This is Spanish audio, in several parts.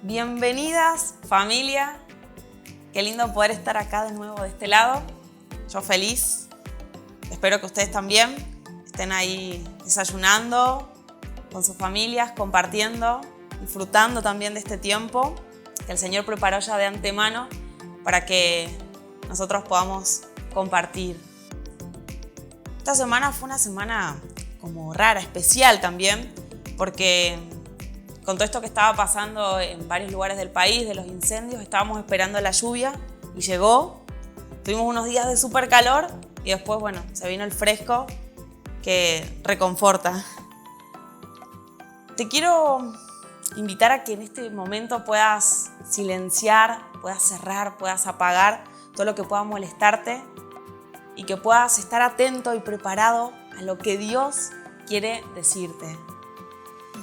Bienvenidas, familia. Qué lindo poder estar acá de nuevo de este lado. Yo feliz. Espero que ustedes también estén ahí desayunando con sus familias, compartiendo, disfrutando también de este tiempo que el Señor preparó ya de antemano para que nosotros podamos compartir. Esta semana fue una semana como rara, especial también, porque con todo esto que estaba pasando en varios lugares del país, de los incendios, estábamos esperando la lluvia y llegó. Tuvimos unos días de súper calor y después, bueno, se vino el fresco que reconforta. Te quiero invitar a que en este momento puedas silenciar, puedas cerrar, puedas apagar todo lo que pueda molestarte y que puedas estar atento y preparado a lo que Dios quiere decirte.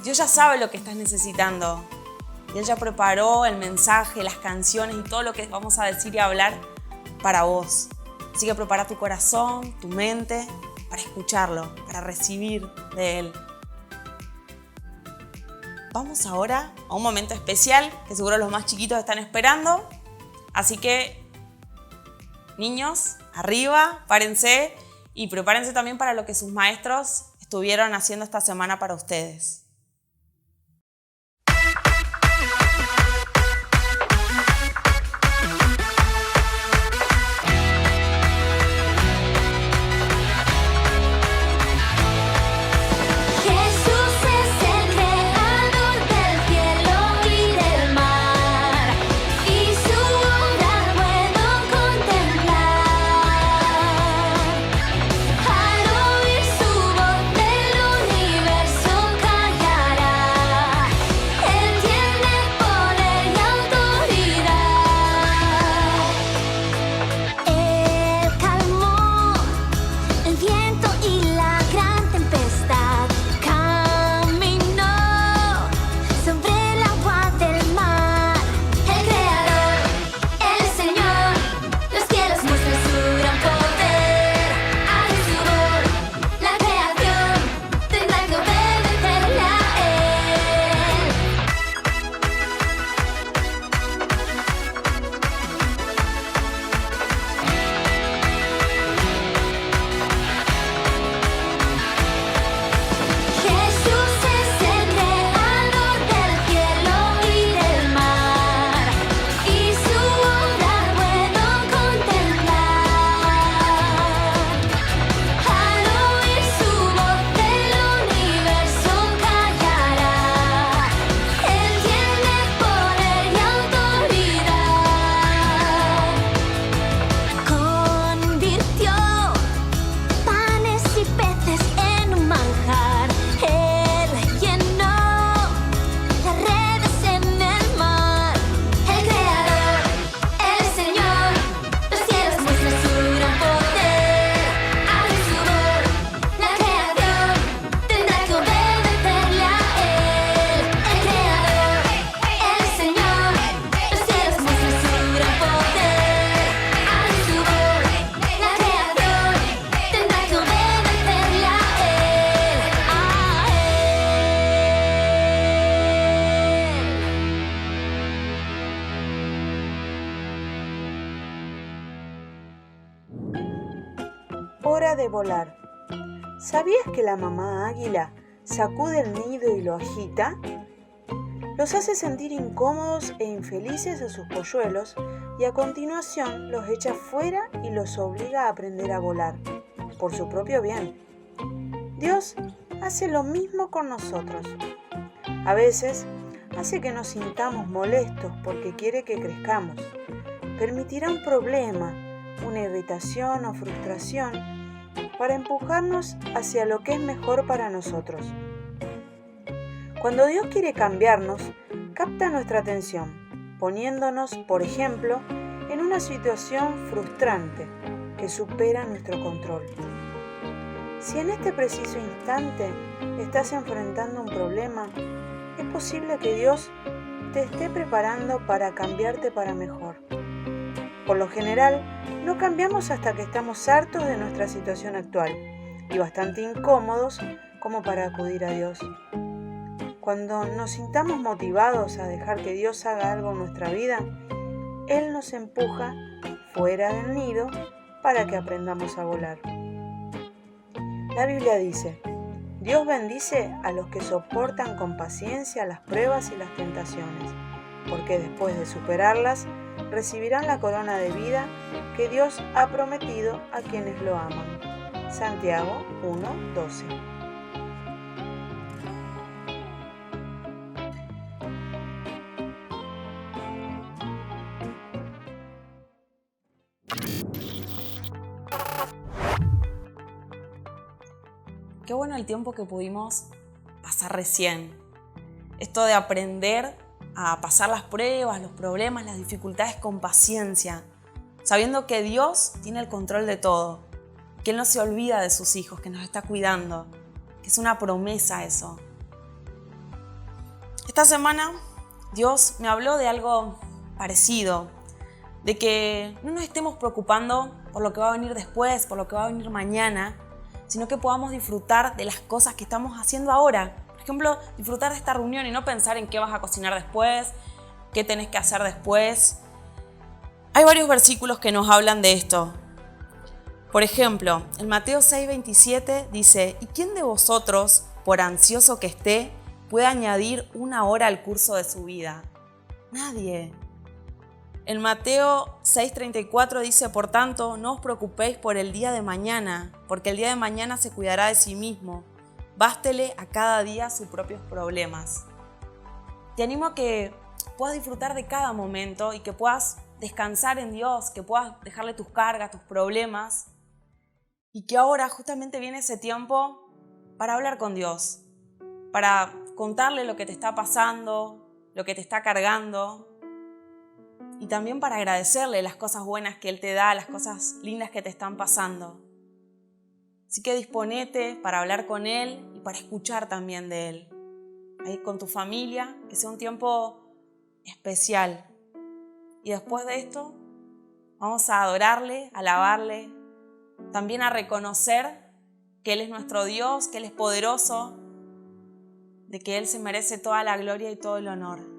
Dios ya sabe lo que estás necesitando. Él ya preparó el mensaje, las canciones y todo lo que vamos a decir y hablar para vos. Así que prepara tu corazón, tu mente para escucharlo, para recibir de Él. Vamos ahora a un momento especial que seguro los más chiquitos están esperando. Así que, niños, arriba, párense y prepárense también para lo que sus maestros estuvieron haciendo esta semana para ustedes. Hora de volar. ¿Sabías que la mamá águila sacude el nido y lo agita? Los hace sentir incómodos e infelices a sus polluelos y a continuación los echa fuera y los obliga a aprender a volar, por su propio bien. Dios hace lo mismo con nosotros. A veces hace que nos sintamos molestos porque quiere que crezcamos. Permitirá un problema, una irritación o frustración para empujarnos hacia lo que es mejor para nosotros. Cuando Dios quiere cambiarnos, capta nuestra atención, poniéndonos, por ejemplo, en una situación frustrante que supera nuestro control. Si en este preciso instante estás enfrentando un problema, es posible que Dios te esté preparando para cambiarte para mejor. Por lo general, no cambiamos hasta que estamos hartos de nuestra situación actual y bastante incómodos como para acudir a Dios. Cuando nos sintamos motivados a dejar que Dios haga algo en nuestra vida, Él nos empuja fuera del nido para que aprendamos a volar. La Biblia dice: Dios bendice a los que soportan con paciencia las pruebas y las tentaciones, porque después de superarlas, recibirán la corona de vida que Dios ha prometido a quienes lo aman. Santiago 1:12. Qué bueno el tiempo que pudimos pasar recién. Esto de aprender a pasar las pruebas, los problemas, las dificultades con paciencia, sabiendo que Dios tiene el control de todo, que Él no se olvida de sus hijos, que nos está cuidando, que es una promesa eso. Esta semana Dios me habló de algo parecido, de que no nos estemos preocupando por lo que va a venir después, por lo que va a venir mañana, sino que podamos disfrutar de las cosas que estamos haciendo ahora. Por ejemplo, disfrutar de esta reunión y no pensar en qué vas a cocinar después, qué tenés que hacer después. Hay varios versículos que nos hablan de esto. Por ejemplo, en Mateo 6:27 dice: ¿Y quién de vosotros, por ansioso que esté, puede añadir una hora al curso de su vida? Nadie. En Mateo 6:34 dice: por tanto, no os preocupéis por el día de mañana, porque el día de mañana se cuidará de sí mismo. Bástele a cada día sus propios problemas. Te animo a que puedas disfrutar de cada momento y que puedas descansar en Dios, que puedas dejarle tus cargas, tus problemas, y que ahora justamente viene ese tiempo para hablar con Dios, para contarle lo que te está pasando, lo que te está cargando, y también para agradecerle las cosas buenas que Él te da, las cosas lindas que te están pasando. Así que disponete para hablar con Él y para escuchar también de Él. Ahí con tu familia, que sea un tiempo especial. Y después de esto, vamos a adorarle, a alabarle, también a reconocer que Él es nuestro Dios, que Él es poderoso, de que Él se merece toda la gloria y todo el honor.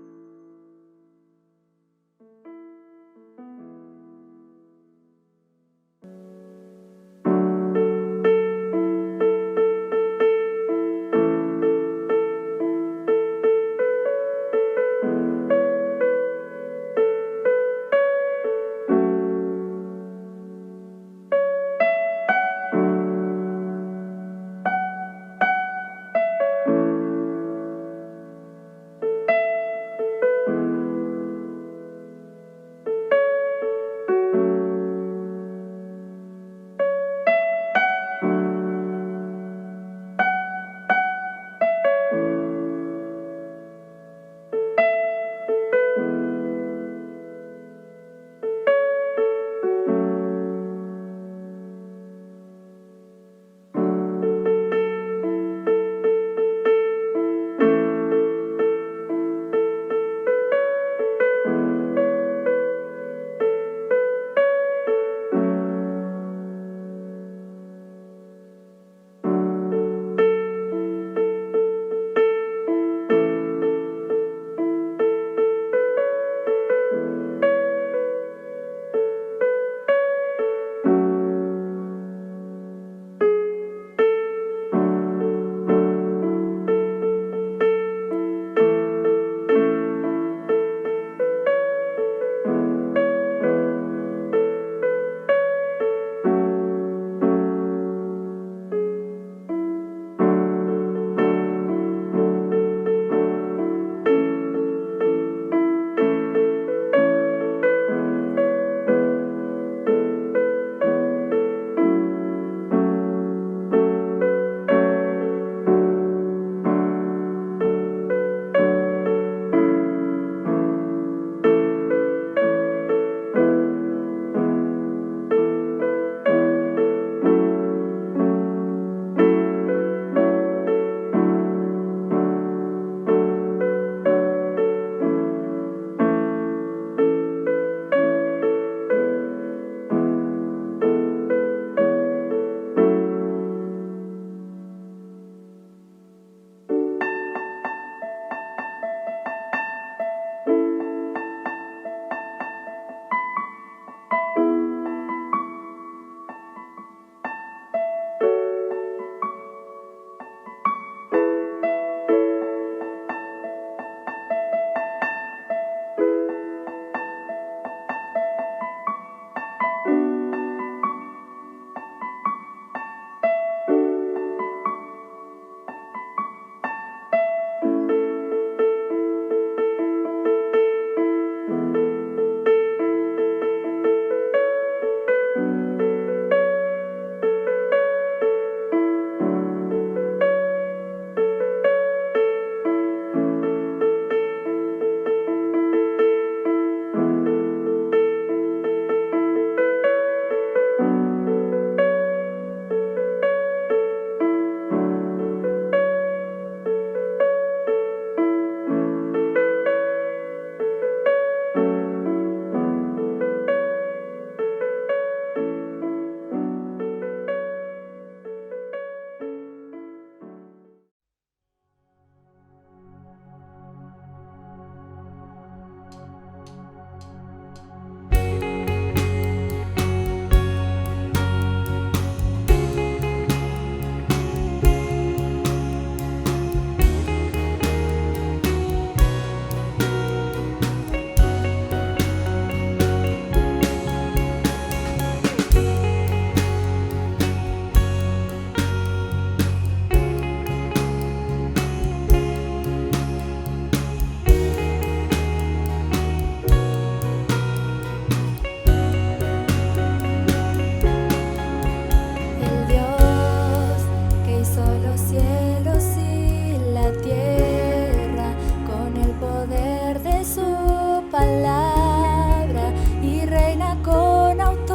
palabra y reina con autoridad.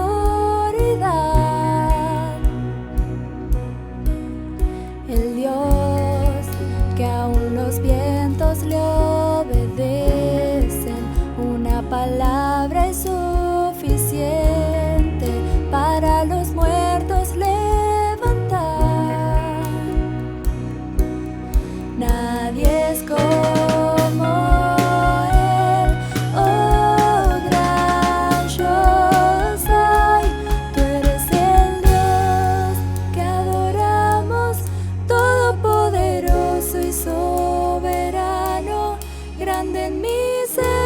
El Dios que aún los vientos le obedecen, una palabra es suficiente para los muertos levantar. Nadie es como Él, oh gran yo soy. Tú eres el Dios que adoramos, todopoderoso y soberano, grande en misericordia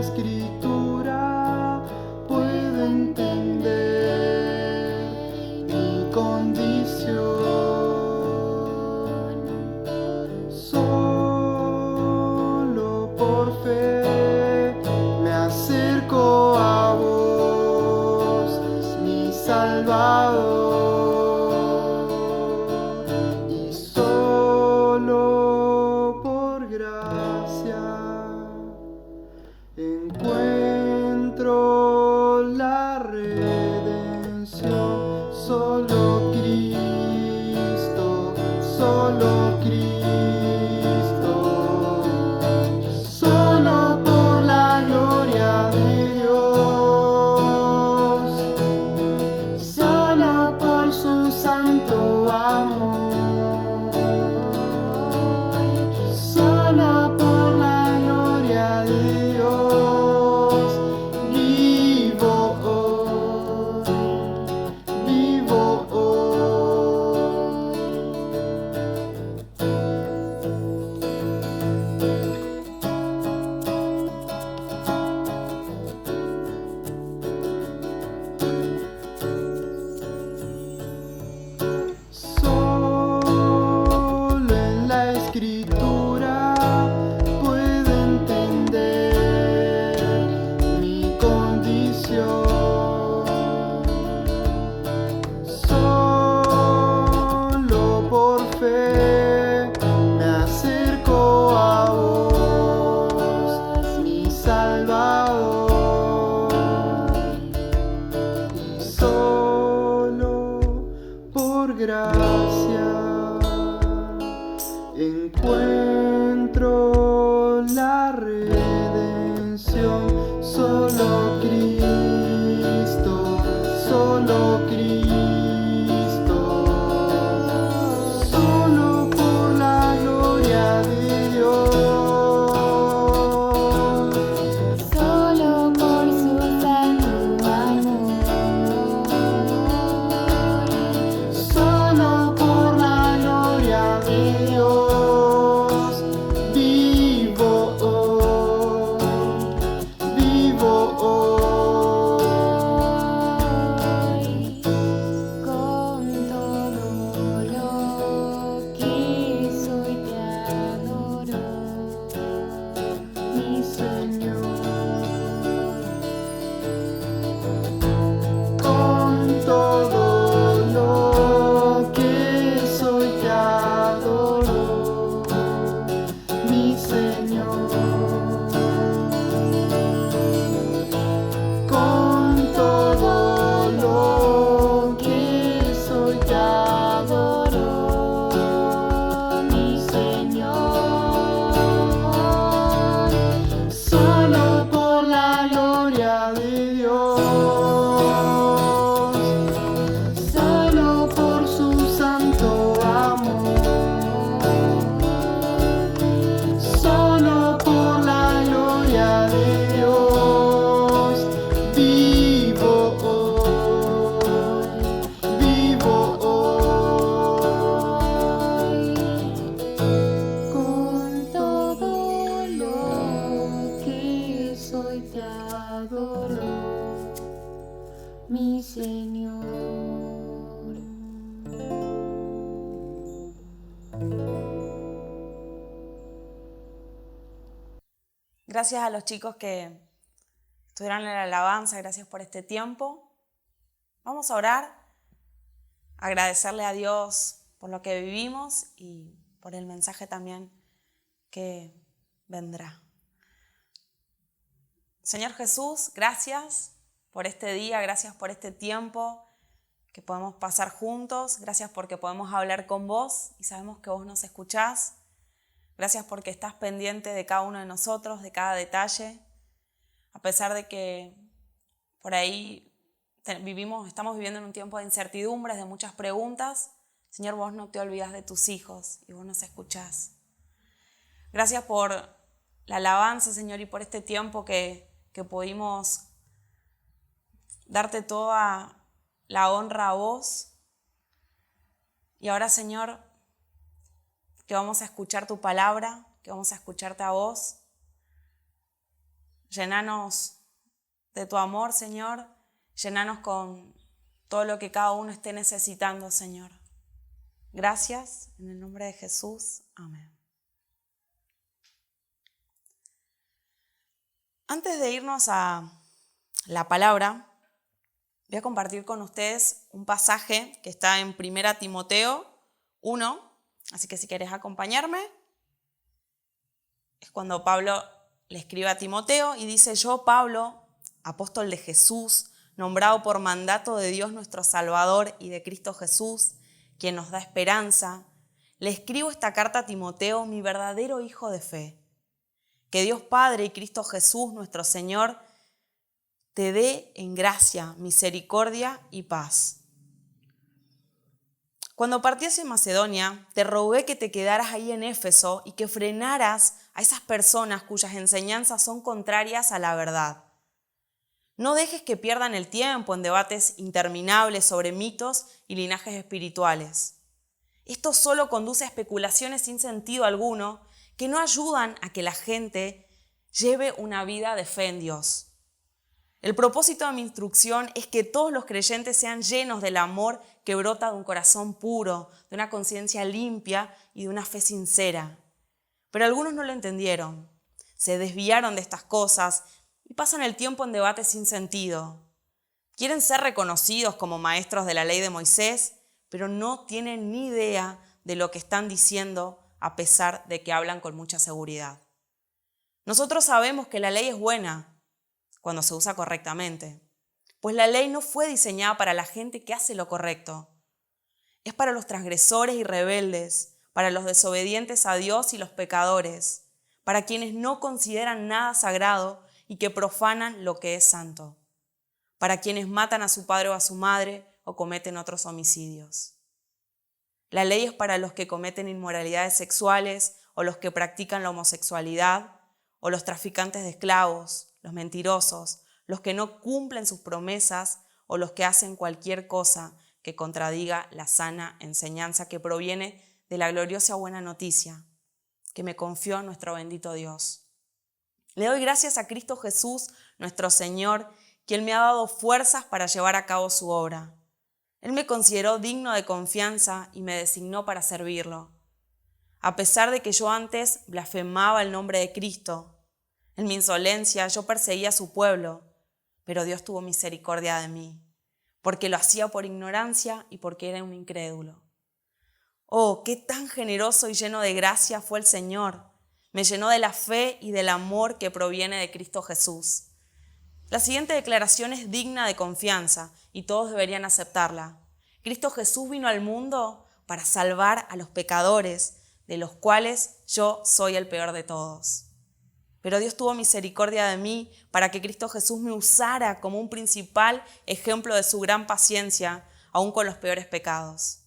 escritura puedo entender mi condición. Solo por fe me acerco a vos, mi Salvador. Encuentro la redención, solo Cristo, solo Cristo, solo por la gloria de Dios, solo por su santo amor, solo por la gloria de Dios. Escritura puedo entender mi condición. Solo por fe me acerco a vos, mi Salvador. Y solo por gracia encuentro la redención, solo Cristo, solo Cristo, solo por la gloria de Dios, solo por su santo amor, solo por la gloria de Dios. Mi Señor. Gracias a los chicos que estuvieron en la alabanza, gracias por este tiempo. Vamos a orar, agradecerle a Dios por lo que vivimos y por el mensaje también que vendrá. Señor Jesús, gracias por este día, gracias por este tiempo que podemos pasar juntos, gracias porque podemos hablar con vos y sabemos que vos nos escuchás. Gracias porque estás pendiente de cada uno de nosotros, de cada detalle, a pesar de que por ahí estamos viviendo en un tiempo de incertidumbres, de muchas preguntas. Señor, vos no te olvidás de tus hijos y vos nos escuchás. Gracias por la alabanza, Señor, y por este tiempo que pudimos darte toda la honra a vos. Y ahora, Señor, que vamos a escuchar tu palabra, que vamos a escucharte a vos. Llénanos de tu amor, Señor. Llénanos con todo lo que cada uno esté necesitando, Señor. Gracias, en el nombre de Jesús. Amén. Antes de irnos a la palabra, voy a compartir con ustedes un pasaje que está en 1 Timoteo 1. Así que si querés acompañarme, es cuando Pablo le escribe a Timoteo y dice: yo, Pablo, apóstol de Jesús, nombrado por mandato de Dios nuestro Salvador y de Cristo Jesús, quien nos da esperanza, le escribo esta carta a Timoteo, mi verdadero hijo de fe. Que Dios Padre y Cristo Jesús, nuestro Señor, te dé en gracia, misericordia y paz. Cuando partí hacia Macedonia, te rogué que te quedaras ahí en Éfeso y que frenaras a esas personas cuyas enseñanzas son contrarias a la verdad. No dejes que pierdan el tiempo en debates interminables sobre mitos y linajes espirituales. Esto solo conduce a especulaciones sin sentido alguno que no ayudan a que la gente lleve una vida de fe en Dios. El propósito de mi instrucción es que todos los creyentes sean llenos del amor que brota de un corazón puro, de una conciencia limpia y de una fe sincera. Pero algunos no lo entendieron, se desviaron de estas cosas y pasan el tiempo en debates sin sentido. Quieren ser reconocidos como maestros de la ley de Moisés, pero no tienen ni idea de lo que están diciendo a pesar de que hablan con mucha seguridad. Nosotros sabemos que la ley es buena cuando se usa correctamente, pues la ley no fue diseñada para la gente que hace lo correcto. Es para los transgresores y rebeldes, para los desobedientes a Dios y los pecadores, para quienes no consideran nada sagrado y que profanan lo que es santo, para quienes matan a su padre o a su madre o cometen otros homicidios. La ley es para los que cometen inmoralidades sexuales o los que practican la homosexualidad o los traficantes de esclavos, los mentirosos, los que no cumplen sus promesas o los que hacen cualquier cosa que contradiga la sana enseñanza que proviene de la gloriosa buena noticia que me confió nuestro bendito Dios. Le doy gracias a Cristo Jesús, nuestro Señor, quien me ha dado fuerzas para llevar a cabo su obra. Él me consideró digno de confianza y me designó para servirlo. A pesar de que yo antes blasfemaba el nombre de Cristo, en mi insolencia yo perseguía a su pueblo, pero Dios tuvo misericordia de mí, porque lo hacía por ignorancia y porque era un incrédulo. Oh, qué tan generoso y lleno de gracia fue el Señor. Me llenó de la fe y del amor que proviene de Cristo Jesús. La siguiente declaración es digna de confianza y todos deberían aceptarla. Cristo Jesús vino al mundo para salvar a los pecadores, de los cuales yo soy el peor de todos. Pero Dios tuvo misericordia de mí para que Cristo Jesús me usara como un principal ejemplo de su gran paciencia, aun con los peores pecados.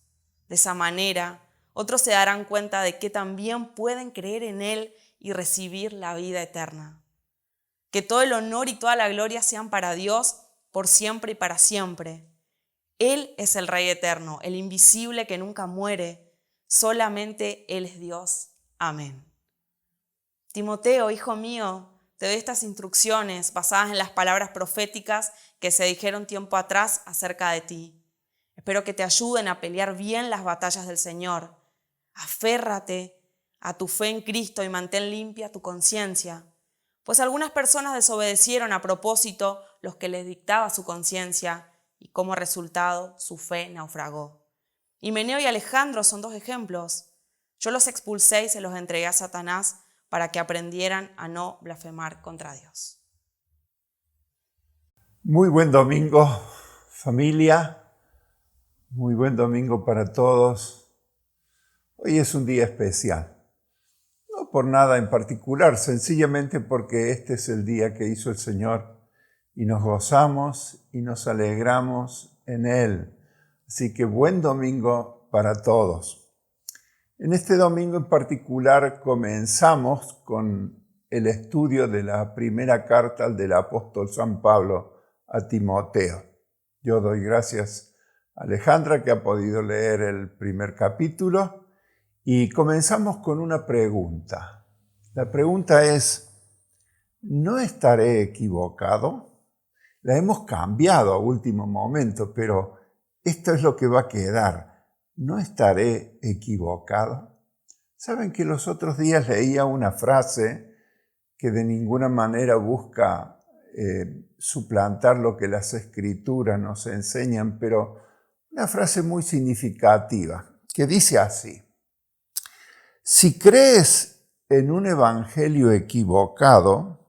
De esa manera, otros se darán cuenta de que también pueden creer en Él y recibir la vida eterna. Que todo el honor y toda la gloria sean para Dios por siempre y para siempre. Él es el Rey eterno, el invisible que nunca muere. Solamente Él es Dios. Amén. Timoteo, hijo mío, te doy estas instrucciones basadas en las palabras proféticas que se dijeron tiempo atrás acerca de ti. Espero que te ayuden a pelear bien las batallas del Señor. Aférrate a tu fe en Cristo y mantén limpia tu conciencia, pues algunas personas desobedecieron a propósito los que les dictaba su conciencia y como resultado su fe naufragó. Himeneo y Alejandro son dos ejemplos. Yo los expulsé y se los entregué a Satanás para que aprendieran a no blasfemar contra Dios. Muy buen domingo, familia. Muy buen domingo para todos. Hoy es un día especial. No por nada en particular, sencillamente porque este es el día que hizo el Señor y nos gozamos y nos alegramos en Él. Así que buen domingo para todos. En este domingo en particular comenzamos con el estudio de la primera carta del apóstol San Pablo a Timoteo. Yo doy gracias a Alejandra que ha podido leer el primer capítulo y comenzamos con una pregunta. La pregunta es, ¿no estaré equivocado? La hemos cambiado a último momento, pero esto es lo que va a quedar. ¿No estaré equivocado? Saben que los otros días leía una frase que de ninguna manera busca suplantar lo que las escrituras nos enseñan, pero una frase muy significativa, que dice así: si crees en un evangelio equivocado,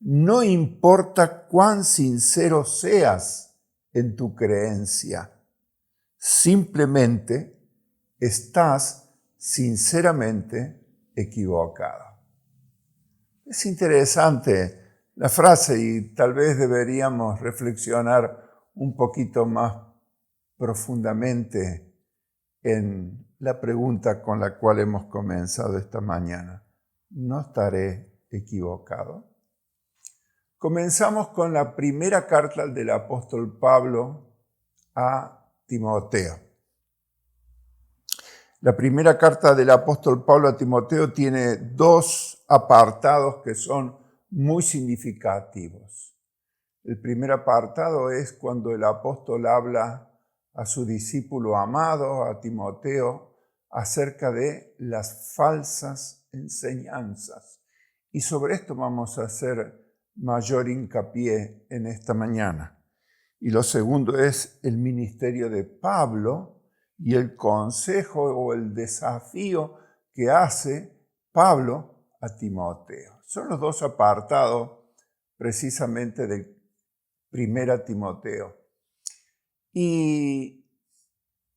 no importa cuán sincero seas en tu creencia, simplemente estás sinceramente equivocado. Es interesante la frase y tal vez deberíamos reflexionar un poquito más profundamente en la pregunta con la cual hemos comenzado esta mañana. ¿No estaré equivocado? Comenzamos con la primera carta del apóstol Pablo a Timoteo. La primera carta del apóstol Pablo a Timoteo tiene dos apartados que son muy significativos. El primer apartado es cuando el apóstol habla a su discípulo amado, a Timoteo, acerca de las falsas enseñanzas. Y sobre esto vamos a hacer mayor hincapié en esta mañana. Y lo segundo es el ministerio de Pablo y el consejo o el desafío que hace Pablo a Timoteo. Son los dos apartados precisamente del 1 Timoteo. Y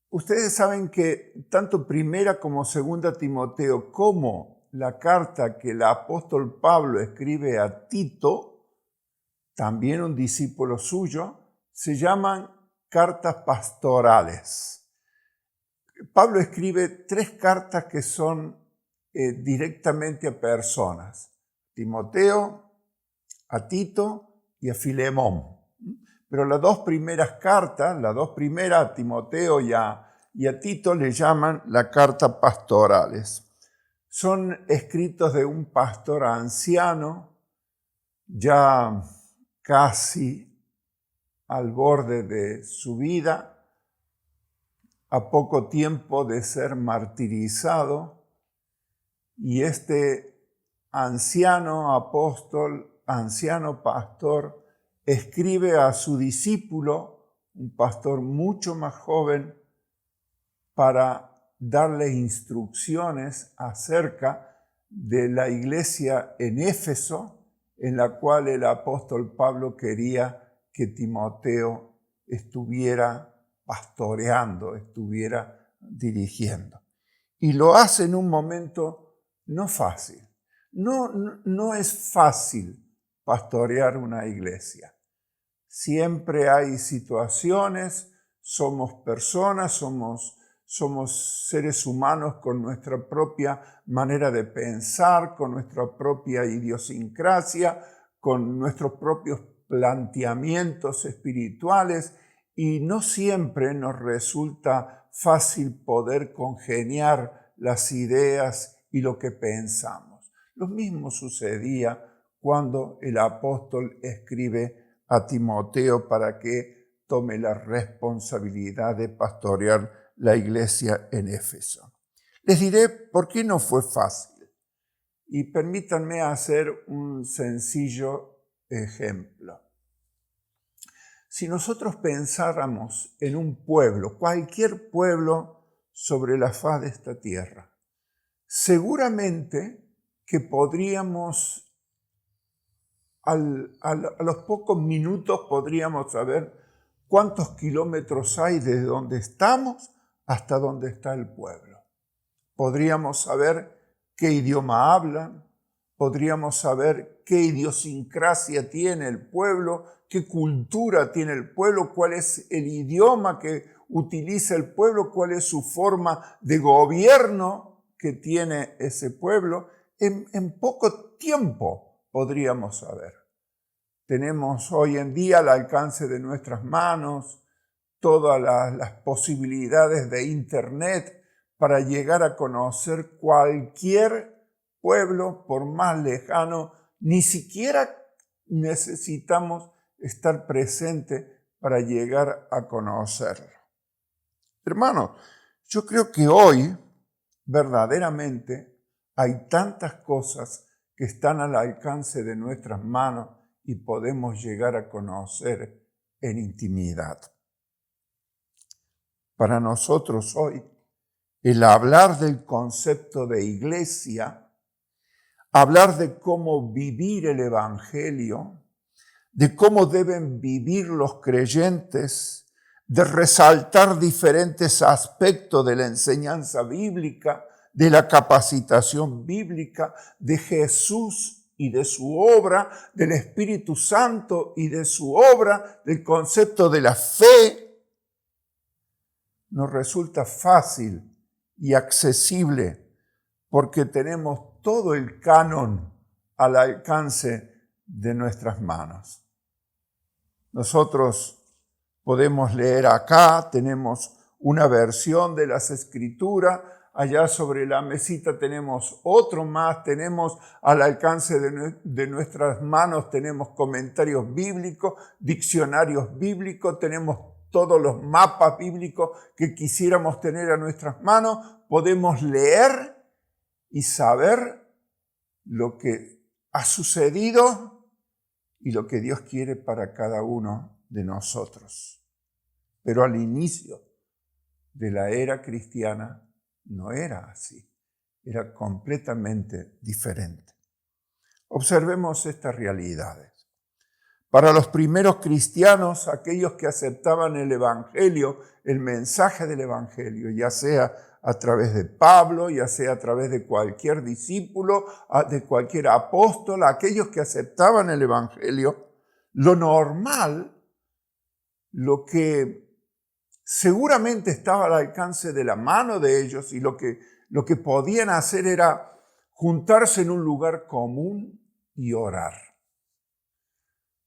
ustedes saben que tanto 1 como 2 Timoteo como la carta que el apóstol Pablo escribe a Tito, también un discípulo suyo, se llaman cartas pastorales. Pablo escribe 3 cartas que son directamente a personas: Timoteo, a Tito y a Filemón. Pero las dos primeras cartas, a Timoteo y a Tito, le llaman las cartas pastorales. Son escritos de un pastor anciano, ya casi al borde de su vida, a poco tiempo de ser martirizado, y este anciano apóstol, anciano pastor, escribe a su discípulo, un pastor mucho más joven, para darle instrucciones acerca de la iglesia en Éfeso, en la cual el apóstol Pablo quería que Timoteo estuviera pastoreando, estuviera dirigiendo. Y lo hace en un momento no fácil. No es fácil pastorear una iglesia. Siempre hay situaciones, somos personas, somos seres humanos con nuestra propia manera de pensar, con nuestra propia idiosincrasia, con nuestros propios planteamientos espirituales, y no siempre nos resulta fácil poder congeniar las ideas y lo que pensamos. Lo mismo sucedía cuando el apóstol escribe a Timoteo para que tome la responsabilidad de pastorear la iglesia en Éfeso. Les diré por qué no fue fácil. Y permítanme hacer un sencillo ejemplo. Si nosotros pensáramos en un pueblo, cualquier pueblo sobre la faz de esta tierra, seguramente que podríamos, a los pocos minutos podríamos saber cuántos kilómetros hay desde donde estamos hasta donde está el pueblo. Podríamos saber qué idioma hablan, podríamos saber qué idiosincrasia tiene el pueblo, qué cultura tiene el pueblo, cuál es el idioma que utiliza el pueblo, cuál es su forma de gobierno que tiene ese pueblo. En poco tiempo podríamos saber. Tenemos hoy en día al alcance de nuestras manos todas las posibilidades de Internet para llegar a conocer cualquier pueblo, por más lejano ni siquiera necesitamos estar presentes para llegar a conocerlo. Hermanos, yo creo que hoy verdaderamente hay tantas cosas que están al alcance de nuestras manos y podemos llegar a conocer en intimidad. Para nosotros hoy, el hablar del concepto de iglesia, hablar de cómo vivir el Evangelio, de cómo deben vivir los creyentes, de resaltar diferentes aspectos de la enseñanza bíblica, de la capacitación bíblica, de Jesús y de su obra, del Espíritu Santo y de su obra, del concepto de la fe, nos resulta fácil y accesible porque tenemos todo el canon al alcance de nuestras manos. Nosotros podemos leer acá, tenemos una versión de las Escrituras, allá sobre la mesita tenemos otro más, tenemos al alcance de nuestras manos, tenemos comentarios bíblicos, diccionarios bíblicos, tenemos todos los mapas bíblicos que quisiéramos tener a nuestras manos, podemos leer y saber lo que ha sucedido y lo que Dios quiere para cada uno de nosotros. Pero al inicio de la era cristiana no era así, era completamente diferente. Observemos estas realidades. Para los primeros cristianos, aquellos que aceptaban el Evangelio, el mensaje del Evangelio, ya sea a través de Pablo, ya sea a través de cualquier discípulo, de cualquier apóstol, aquellos que aceptaban el Evangelio, lo normal, lo que seguramente estaba al alcance de la mano de ellos y lo que podían hacer era juntarse en un lugar común y orar.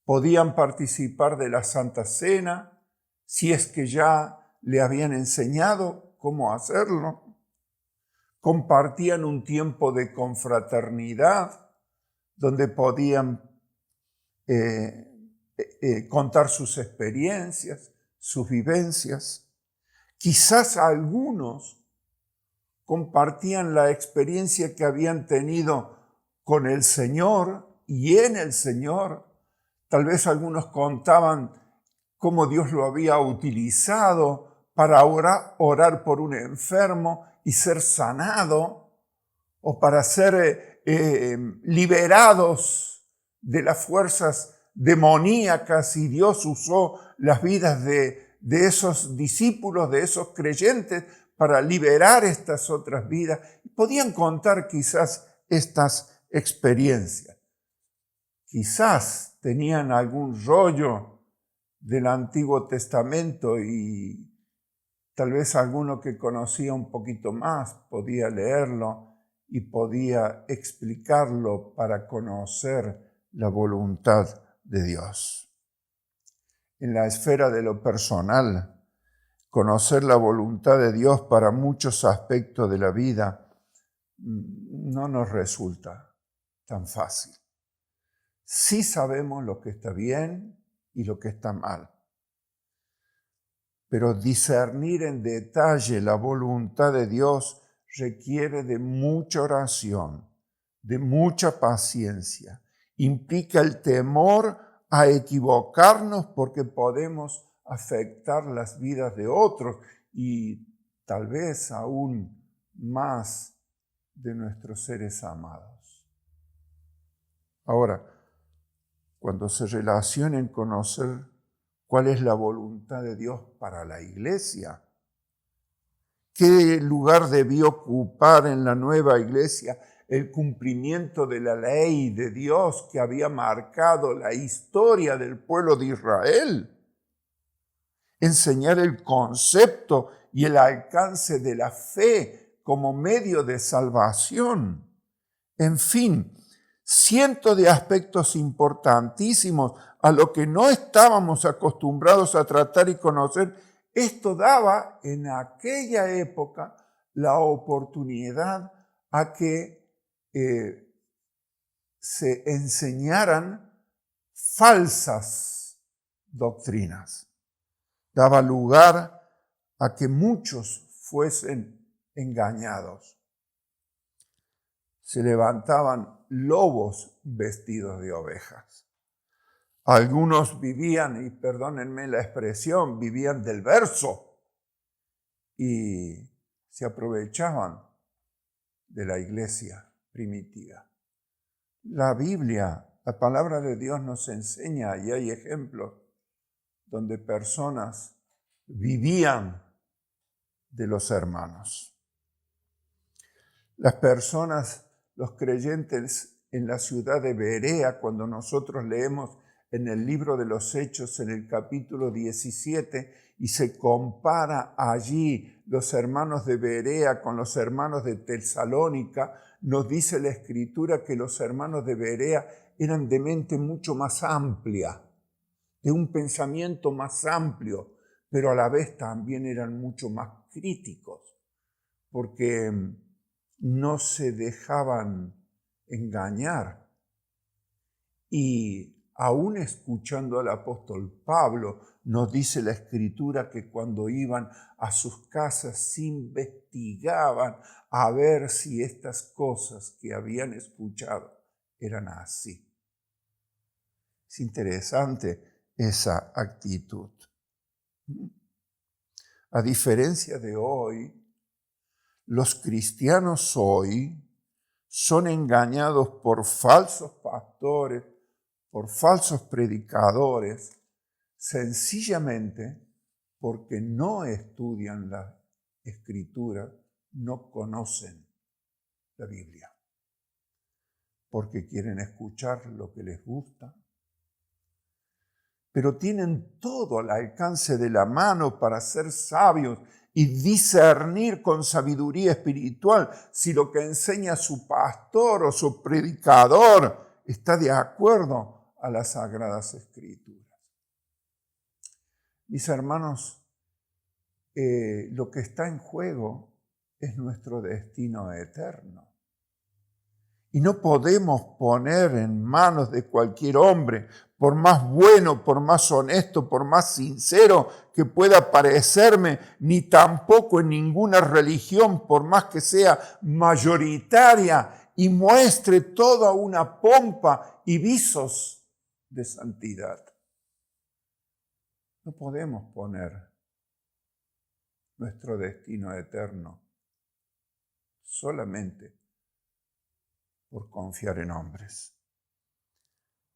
Podían participar de la Santa Cena, si es que ya le habían enseñado cómo hacerlo. Compartían un tiempo de confraternidad, donde podían contar sus experiencias, sus vivencias. Quizás algunos compartían la experiencia que habían tenido con el Señor y en el Señor. Tal vez algunos contaban cómo Dios lo había utilizado para orar por un enfermo y ser sanado, o para ser liberados de las fuerzas demoníacas, y Dios usó las vidas de esos discípulos, de esos creyentes, para liberar estas otras vidas. Podían contar quizás estas experiencias. Quizás tenían algún rollo del Antiguo Testamento y tal vez alguno que conocía un poquito más podía leerlo y podía explicarlo para conocer la voluntad de Dios. En la esfera de lo personal, conocer la voluntad de Dios para muchos aspectos de la vida no nos resulta tan fácil. Sí sabemos lo que está bien y lo que está mal, pero discernir en detalle la voluntad de Dios requiere de mucha oración, de mucha paciencia. Implica el temor a equivocarnos porque podemos afectar las vidas de otros y tal vez aún más de nuestros seres amados. Ahora, cuando se relaciona en conocer cuál es la voluntad de Dios para la iglesia, qué lugar debió ocupar en la nueva iglesia el cumplimiento de la ley de Dios que había marcado la historia del pueblo de Israel, enseñar el concepto y el alcance de la fe como medio de salvación, en fin, cientos de aspectos importantísimos a lo que no estábamos acostumbrados a tratar y conocer. Esto daba en aquella época la oportunidad a que se enseñaran falsas doctrinas. Daba lugar a que muchos fuesen engañados. Se levantaban lobos vestidos de ovejas. Algunos vivían, y perdónenme la expresión, vivían del verso y se aprovechaban de la iglesia primitiva. La Biblia, la palabra de Dios nos enseña, y hay ejemplos donde personas vivían de los hermanos. Las personas, los creyentes en la ciudad de Berea, cuando nosotros leemos en el libro de los Hechos, en el capítulo 17, y se compara allí los hermanos de Berea con los hermanos de Tesalónica, nos dice la Escritura que los hermanos de Berea eran de mente mucho más amplia, de un pensamiento más amplio, pero a la vez también eran mucho más críticos, porque no se dejaban engañar. Y aún escuchando al apóstol Pablo, nos dice la Escritura que cuando iban a sus casas investigaban a ver si estas cosas que habían escuchado eran así. Es interesante esa actitud. A diferencia de hoy, los cristianos hoy son engañados por falsos pastores, por falsos predicadores, sencillamente porque no estudian la Escritura, no conocen la Biblia, porque quieren escuchar lo que les gusta, pero tienen todo al alcance de la mano para ser sabios y discernir con sabiduría espiritual si lo que enseña su pastor o su predicador está de acuerdo a las Sagradas Escrituras. Mis hermanos, lo que está en juego es nuestro destino eterno. Y no podemos poner en manos de cualquier hombre, por más bueno, por más honesto, por más sincero que pueda parecerme, ni tampoco en ninguna religión, por más que sea mayoritaria y muestre toda una pompa y visos de santidad. No podemos poner nuestro destino eterno solamente por confiar en hombres.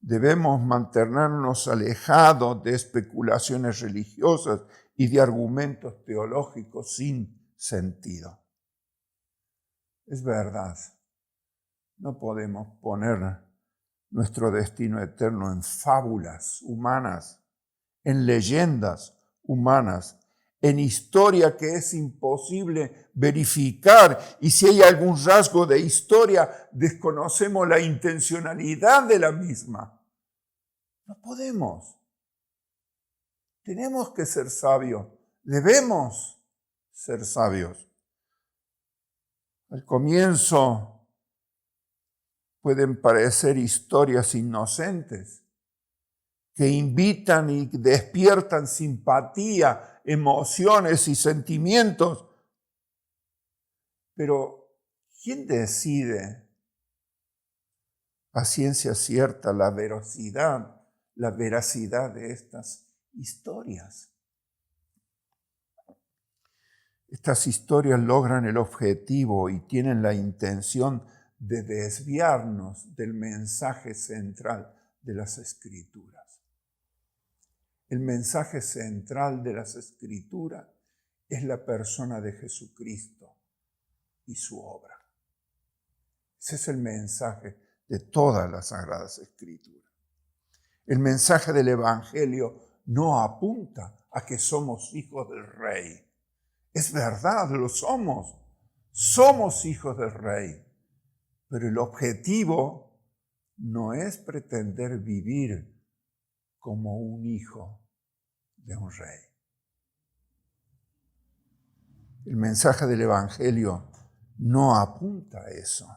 Debemos mantenernos alejados de especulaciones religiosas y de argumentos teológicos sin sentido. Es verdad, no podemos poner nuestro destino eterno en fábulas humanas, en leyendas humanas, en historia que es imposible verificar, y si hay algún rasgo de historia, desconocemos la intencionalidad de la misma. No podemos. Tenemos que ser sabios, debemos ser sabios. Al comienzo pueden parecer historias inocentes que invitan y despiertan simpatía, emociones y sentimientos. Pero, ¿quién decide a ciencia cierta la veracidad de estas historias? Estas historias logran el objetivo y tienen la intención de desviarnos del mensaje central de las Escrituras. El mensaje central de las Escrituras es la persona de Jesucristo y su obra. Ese es el mensaje de todas las Sagradas Escrituras. El mensaje del Evangelio no apunta a que somos hijos del Rey. Es verdad, lo somos. Somos hijos del Rey. Pero el objetivo no es pretender vivir como un hijo de un rey. El mensaje del Evangelio no apunta a eso.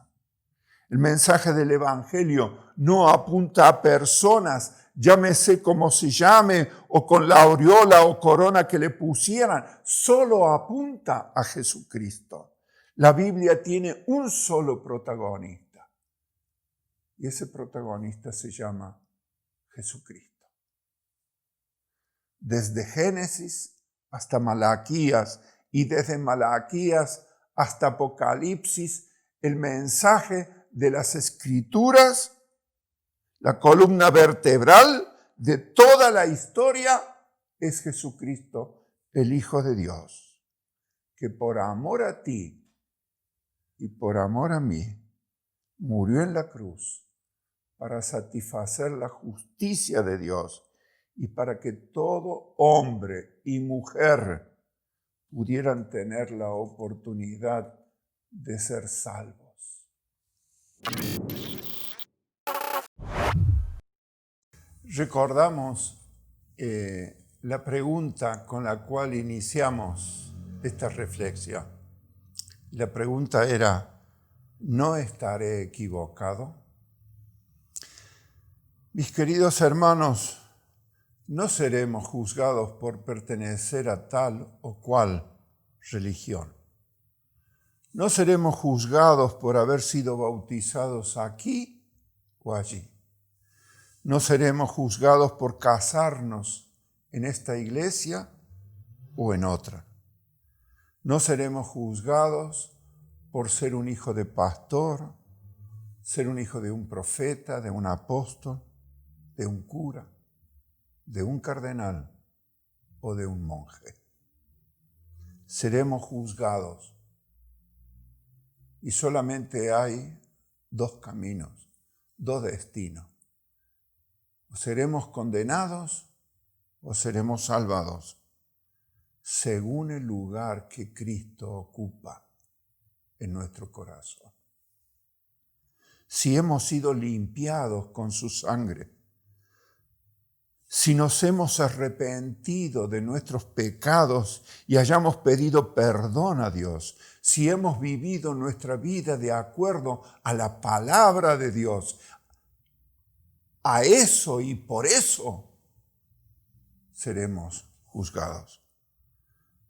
El mensaje del Evangelio no apunta a personas, llámese como se llame, o con la aureola o corona que le pusieran, solo apunta a Jesucristo. La Biblia tiene un solo protagonista, y ese protagonista se llama Jesucristo. Desde Génesis hasta Malaquías, y desde Malaquías hasta Apocalipsis, el mensaje de las Escrituras, la columna vertebral de toda la historia, es Jesucristo, el Hijo de Dios, que por amor a ti y por amor a mí, murió en la cruz para satisfacer la justicia de Dios y para que todo hombre y mujer pudieran tener la oportunidad de ser salvos. Recordamos la pregunta con la cual iniciamos esta reflexión. La pregunta era, ¿no estaré equivocado? Mis queridos hermanos, no seremos juzgados por pertenecer a tal o cual religión. No seremos juzgados por haber sido bautizados aquí o allí. No seremos juzgados por casarnos en esta iglesia o en otra. No seremos juzgados por ser un hijo de pastor, ser un hijo de un profeta, de un apóstol, de un cura, de un cardenal o de un monje. Seremos juzgados. Y solamente hay dos caminos, dos destinos. O seremos condenados o seremos salvados, según el lugar que Cristo ocupa en nuestro corazón. Si hemos sido limpiados con su sangre, si nos hemos arrepentido de nuestros pecados y hayamos pedido perdón a Dios, si hemos vivido nuestra vida de acuerdo a la palabra de Dios, a eso y por eso seremos juzgados.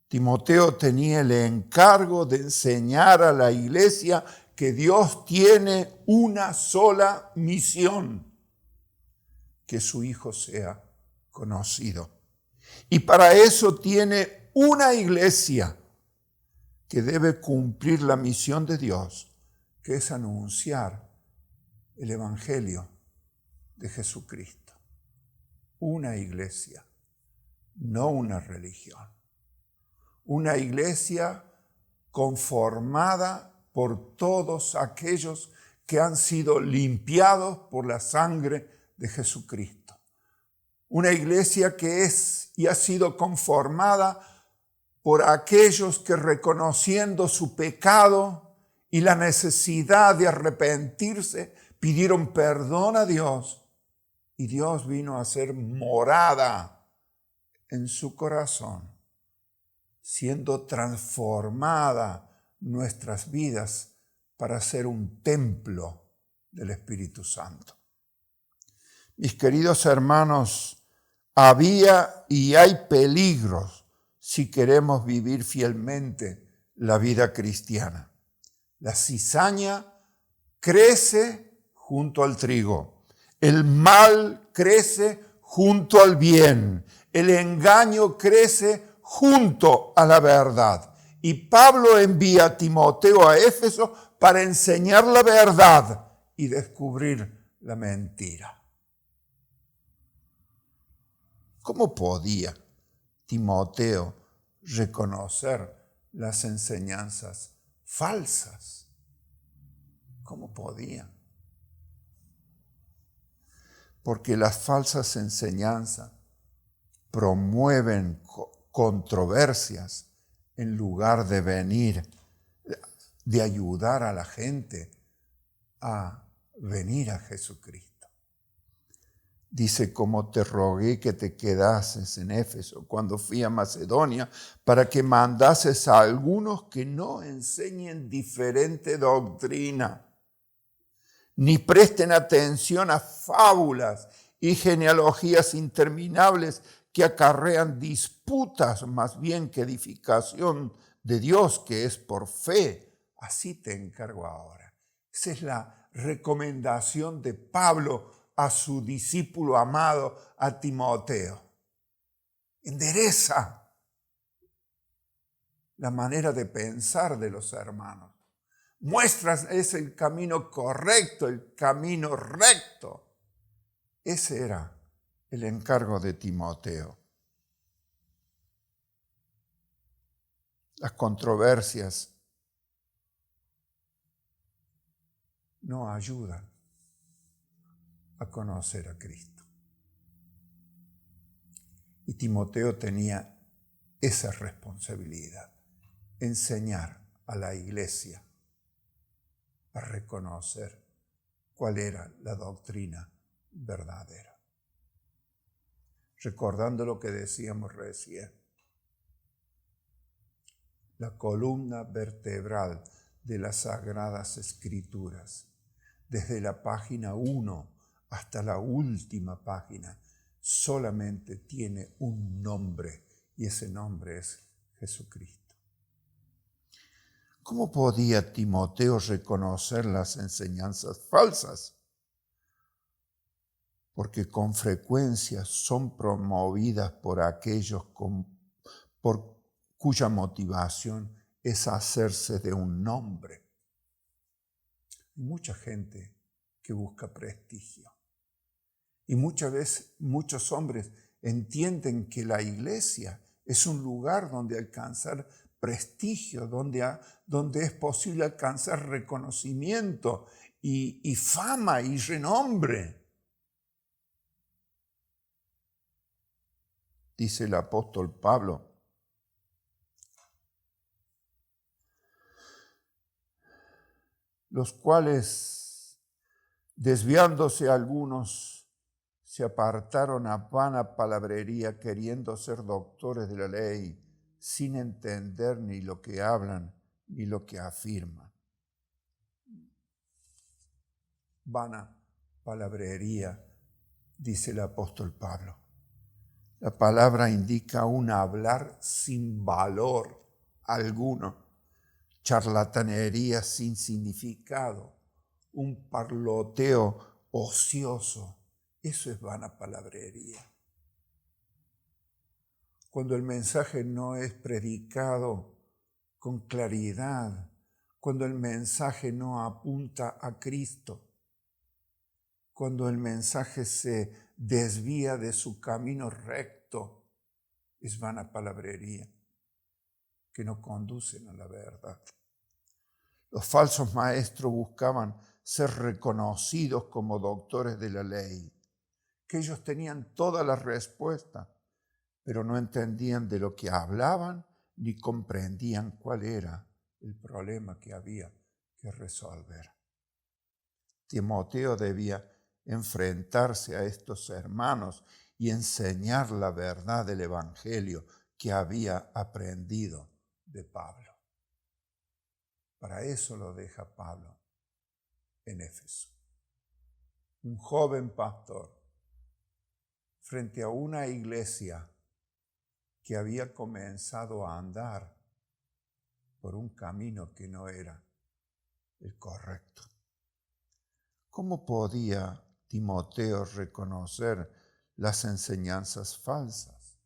Timoteo tenía el encargo de enseñar a la iglesia que Dios tiene una sola misión, que su Hijo sea conocido. Y para eso tiene una iglesia que debe cumplir la misión de Dios, que es anunciar el Evangelio de Jesucristo. Una iglesia, no una religión. Una iglesia conformada por todos aquellos que han sido limpiados por la sangre de Jesucristo. Una iglesia que es y ha sido conformada por aquellos que, reconociendo su pecado y la necesidad de arrepentirse, pidieron perdón a Dios, y Dios vino a hacer morada en su corazón, siendo transformada nuestras vidas para ser un templo del Espíritu Santo. Mis queridos hermanos, había y hay peligros si queremos vivir fielmente la vida cristiana. La cizaña crece junto al trigo, el mal crece junto al bien, el engaño crece junto a la verdad. Y Pablo envía a Timoteo a Éfeso para enseñar la verdad y descubrir la mentira. ¿Cómo podía Timoteo reconocer las enseñanzas falsas? ¿Cómo podía? Porque las falsas enseñanzas promueven controversias en lugar de venir, de ayudar a la gente a venir a Jesucristo. Dice, como te rogué que te quedases en Éfeso cuando fui a Macedonia, para que mandases a algunos que no enseñen diferente doctrina. ni presten atención a fábulas y genealogías interminables que acarrean disputas más bien que edificación de Dios, que es por fe. Así te encargo ahora. Esa es la recomendación de Pablo a su discípulo amado, a Timoteo. Endereza la manera de pensar de los hermanos. Muestras es el camino correcto, el camino recto. Ese era el encargo de Timoteo. Las controversias no ayudan a conocer a Cristo. Y Timoteo tenía esa responsabilidad, enseñar a la iglesia a reconocer cuál era la doctrina verdadera. Recordando lo que decíamos recién, la columna vertebral de las Sagradas Escrituras, desde la página 1 hasta la última página, solamente tiene un nombre, y ese nombre es Jesucristo. ¿Cómo podía Timoteo reconocer las enseñanzas falsas? Porque con frecuencia son promovidas por aquellos cuya motivación es hacerse de un nombre. Hay mucha gente que busca prestigio. Y muchas veces muchos hombres entienden que la iglesia es un lugar donde alcanzar prestigio, donde es posible alcanzar reconocimiento y fama y renombre. Dice el apóstol Pablo, los cuales, desviándose algunos, se apartaron a vana palabrería, queriendo ser doctores de la ley, sin entender ni lo que hablan ni lo que afirman. Vana palabrería, dice el apóstol Pablo. La palabra indica un hablar sin valor alguno, charlatanería sin significado, un parloteo ocioso. Eso es vana palabrería. Cuando el mensaje no es predicado con claridad, cuando el mensaje no apunta a Cristo, cuando el mensaje se desvía de su camino recto, es vana palabrería que no conducen a la verdad. Los falsos maestros buscaban ser reconocidos como doctores de la ley, que ellos tenían todas las respuestas, pero no entendían de lo que hablaban ni comprendían cuál era el problema que había que resolver. Timoteo debía enfrentarse a estos hermanos y enseñar la verdad del Evangelio que había aprendido de Pablo. Para eso lo deja Pablo en Éfeso. Un joven pastor frente a una iglesia que había comenzado a andar por un camino que no era el correcto. ¿Cómo podía Timoteo reconocer las enseñanzas falsas?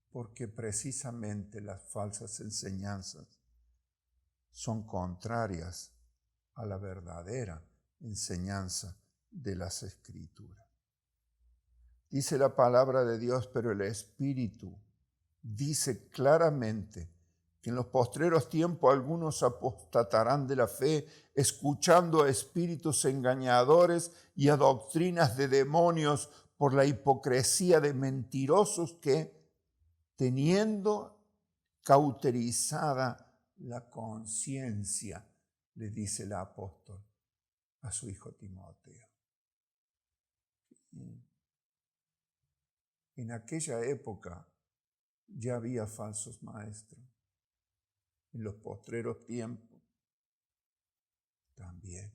Porque precisamente las falsas enseñanzas son contrarias a la verdadera enseñanza de las Escrituras. Dice la palabra de Dios, pero el Espíritu dice claramente que en los postreros tiempos algunos apostatarán de la fe, escuchando a espíritus engañadores y a doctrinas de demonios por la hipocresía de mentirosos que, teniendo cauterizada la conciencia, le dice el apóstol a su hijo Timoteo. En aquella época ya había falsos maestros. En los postreros tiempos también.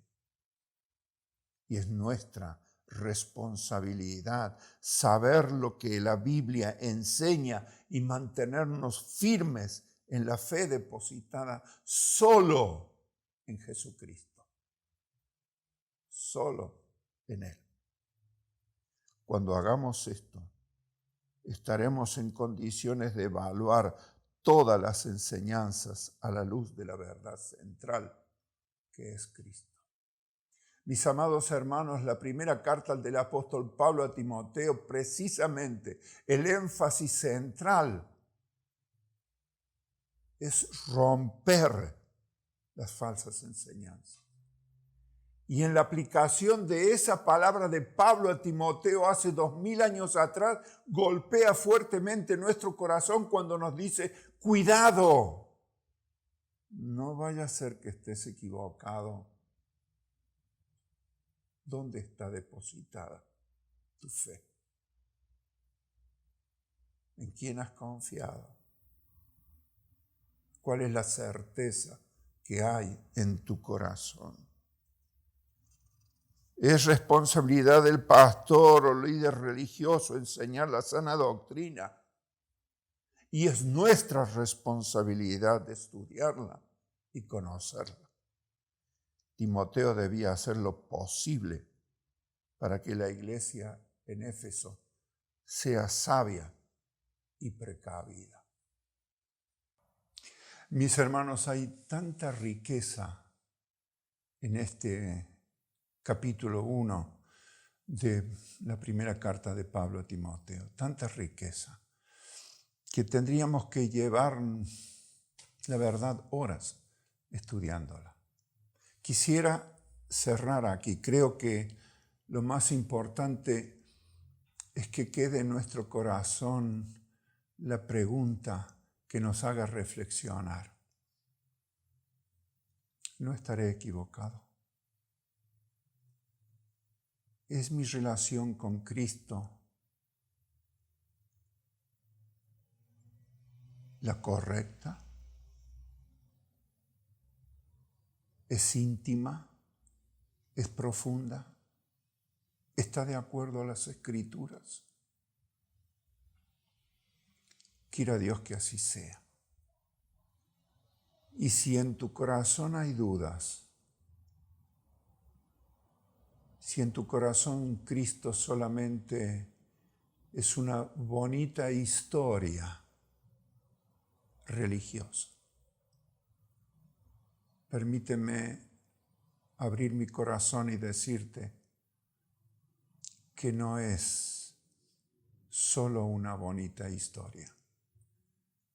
Y es nuestra responsabilidad saber lo que la Biblia enseña y mantenernos firmes en la fe depositada solo en Jesucristo. Solo en Él. Cuando hagamos esto, estaremos en condiciones de evaluar todas las enseñanzas a la luz de la verdad central, que es Cristo. Mis amados hermanos, la primera carta del apóstol Pablo a Timoteo, precisamente el énfasis central es romper las falsas enseñanzas. Y en la aplicación de esa palabra de Pablo a Timoteo hace 2000 años atrás, golpea fuertemente nuestro corazón cuando nos dice, cuidado, no vaya a ser que estés equivocado. ¿Dónde está depositada tu fe? ¿En quién has confiado? ¿Cuál es la certeza que hay en tu corazón? Es responsabilidad del pastor o líder religioso enseñar la sana doctrina. Y es nuestra responsabilidad de estudiarla y conocerla. Timoteo debía hacer lo posible para que la iglesia en Éfeso sea sabia y precavida. Mis hermanos, hay tanta riqueza en este capítulo 1 de la primera carta de Pablo a Timoteo, tanta riqueza, que tendríamos que llevar, la verdad, horas estudiándola. Quisiera cerrar aquí. Creo que lo más importante es que quede en nuestro corazón la pregunta que nos haga reflexionar. ¿No estaré equivocado? ¿Es mi relación con Cristo la correcta? ¿Es íntima? ¿Es profunda? ¿Está de acuerdo a las Escrituras? Quiera Dios que así sea. Y si en tu corazón hay dudas, si en tu corazón Cristo solamente es una bonita historia religiosa, permíteme abrir mi corazón y decirte que no es solo una bonita historia.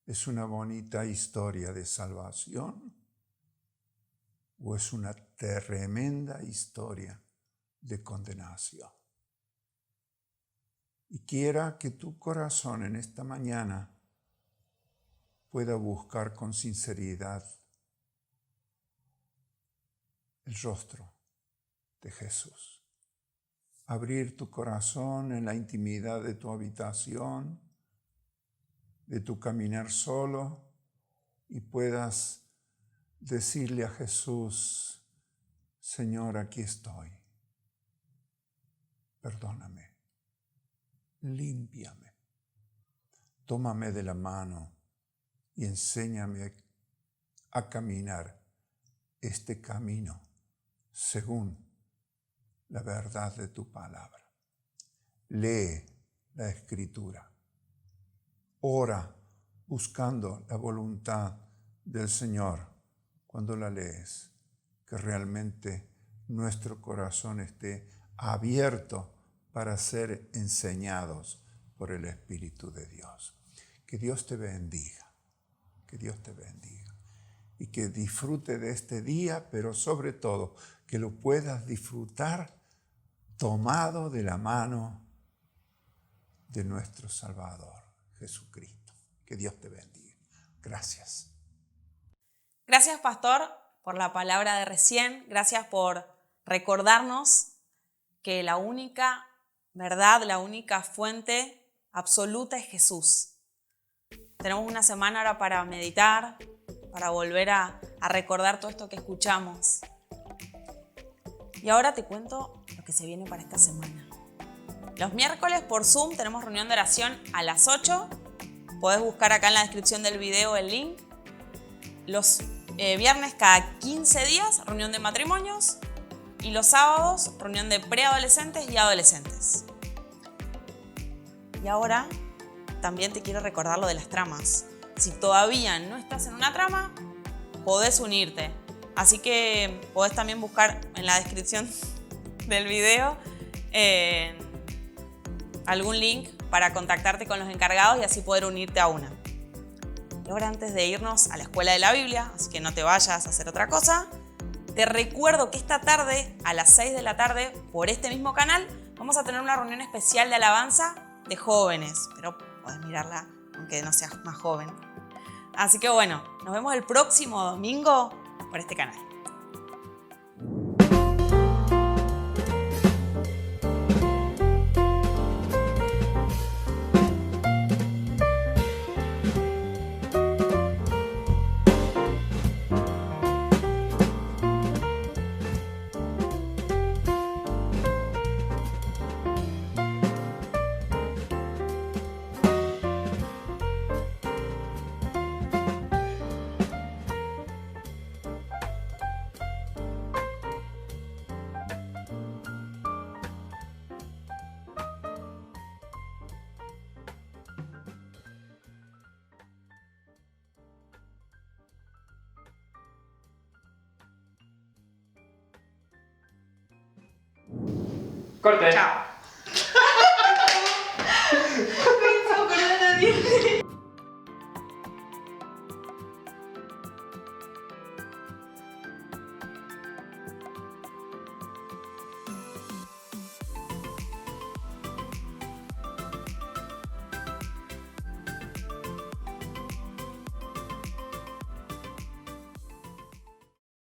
¿Es una bonita historia de salvación o es una tremenda historia de condenación? Y quiera que tu corazón en esta mañana pueda buscar con sinceridad el rostro de Jesús. Abrir tu corazón en la intimidad de tu habitación, de tu caminar solo, y puedas decirle a Jesús, Señor, aquí estoy. Perdóname, límpiame, tómame de la mano y enséñame a caminar este camino según la verdad de tu palabra. Lee la Escritura. Ora buscando la voluntad del Señor cuando la lees. Que realmente nuestro corazón esté abierto para ser enseñados por el Espíritu de Dios. Que Dios te bendiga. Que Dios te bendiga. Y que disfrute de este día, pero sobre todo que lo puedas disfrutar tomado de la mano de nuestro Salvador, Jesucristo. Que Dios te bendiga. Gracias. Gracias, pastor, por la palabra de recién. Gracias por recordarnos que la única verdad, la única fuente absoluta es Jesús. Tenemos una semana ahora para meditar, para volver a recordar todo esto que escuchamos. Y ahora te cuento lo que se viene para esta semana. Los miércoles por Zoom tenemos reunión de oración a las 8. Podés buscar acá en la descripción del video el link. Los viernes cada 15 días, reunión de matrimonios. Y los sábados, reunión de preadolescentes y adolescentes. Y ahora también te quiero recordar lo de las tramas. Si todavía no estás en una trama, podés unirte. Así que podés también buscar en la descripción del video algún link para contactarte con los encargados y así poder unirte a una. Y ahora, antes de irnos a la escuela de la Biblia, así que no te vayas a hacer otra cosa, te recuerdo que esta tarde, a las 6 de la tarde, por este mismo canal, vamos a tener una reunión especial de alabanza de jóvenes, pero podés mirarla aunque no seas más joven. Así que bueno, nos vemos el próximo domingo por este canal. Corte. Chao.